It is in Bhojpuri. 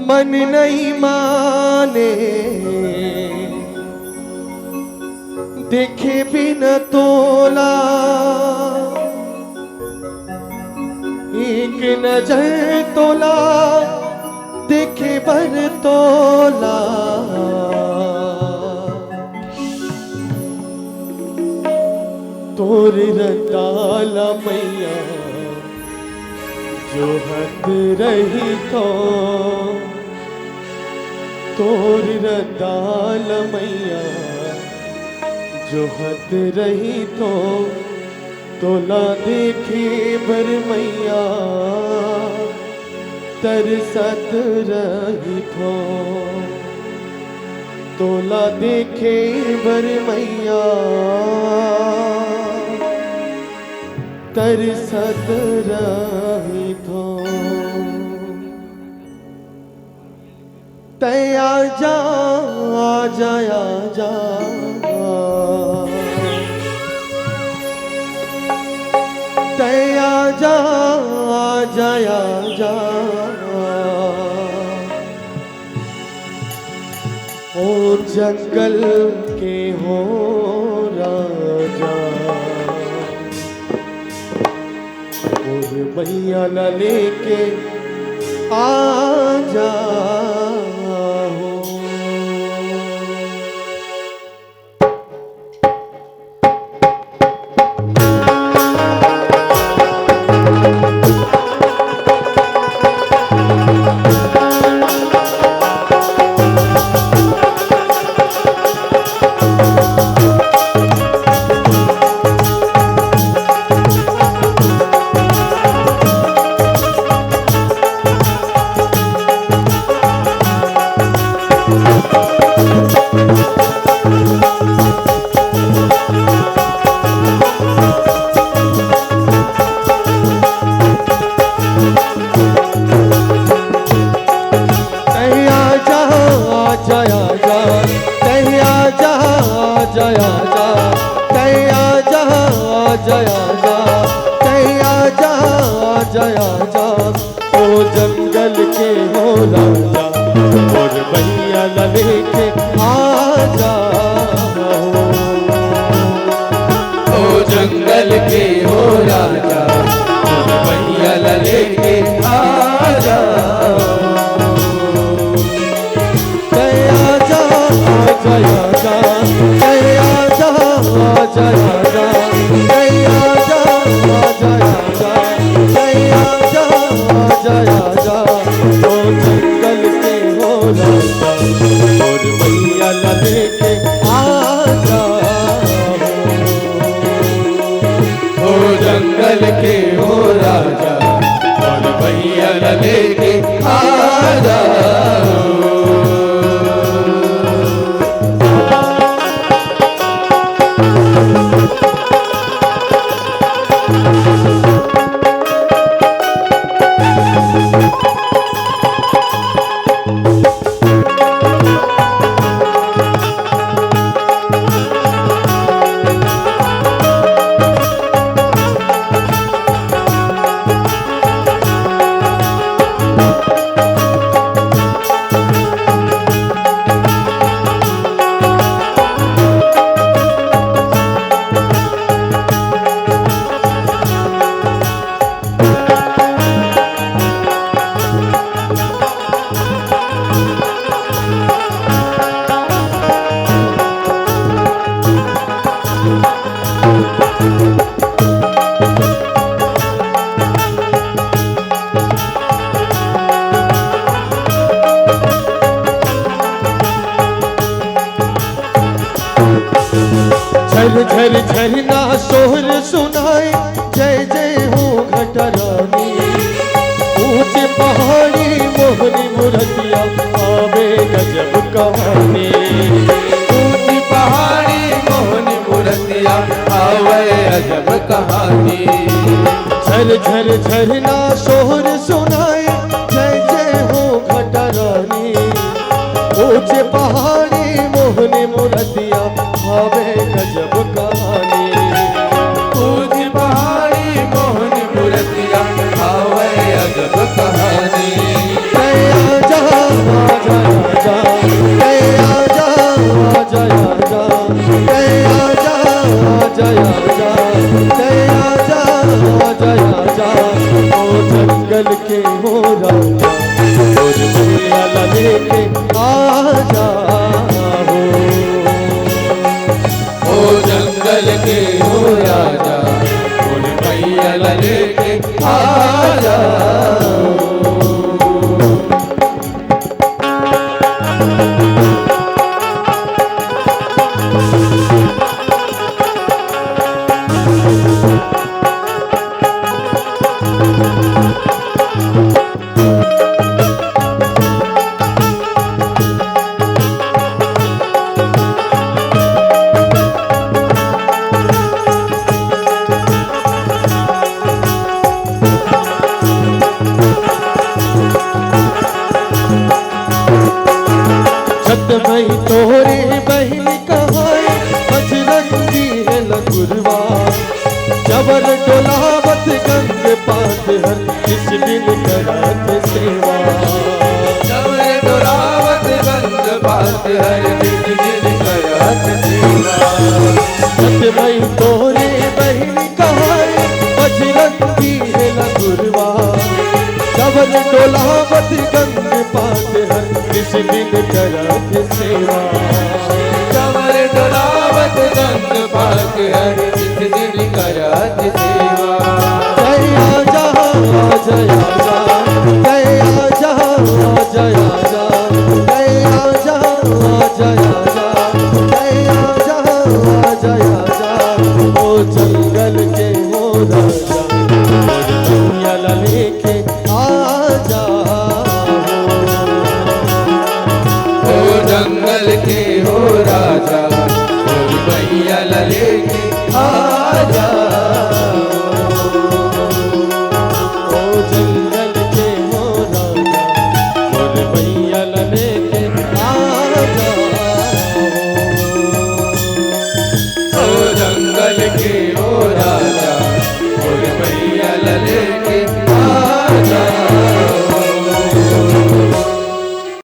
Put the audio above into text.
मन नहीं माने देखे बिना तोला, एक नजर तोला देखे भर तोला। तोर रताला मैया जो हद रही तो, तोर रताला मैया जो हद रही तो, तोला देखे भर मैया तरसत रही थो। तोला देखे भर मैया तरसत रही थो। तय आजा आजा आजा, तय आजा आजा आजा, ओ जंगल के हो राजा, और मैया न लेके आजा हो। जया जा ओ जंगल के हो राजा, और मैया लेके आजा हो। ओ जंगल के हो राजा, और मैया लेके आजा। जया जा जया जा, जया जा जया जा, जया जा जया जा, जया जा ओ जंगल के हो राजा, और मैया लेके आजा हो। जंगल के हो राजा, और मैया लेके आजा। झर झर झरना शोर सुनाए, जय जय हो घटरानी। ऊंचे पहाड़ी मोहनी मूर्तियाँ आवे गजब कहानी। ऊंची पहाड़ी मोहनी मूर्तियाँ आवे अजब कहानी। झर झर झरना शोर सुनाए, जय जय हो घटरानी। ऊंचे पहाड़ी मोहनी मूर्तियाँ आवे गजब कहानी। ऊंची आजा आजा जय आजा आजा आजा जय आजा आजा आजा जय आजा आजा आजा ओ जंगल के हो राजा और मैया लेके आजा ओ जंगल के हो राजा और मैया लेके आजा। छतमई तोरे बहन कहाए बजरंगी है लकुरवा जबर डोलावत गंग पात हर किस दिन करत सेवा जबर डोलावत गंग पात हर किस दिन करत सेवा। छतमई तोरे बहन कहाए बजरंगी है लकुरवा जबर डोलावत गंग पात हर किस दिन करत सेवा जबर डोलावत गंग पात हर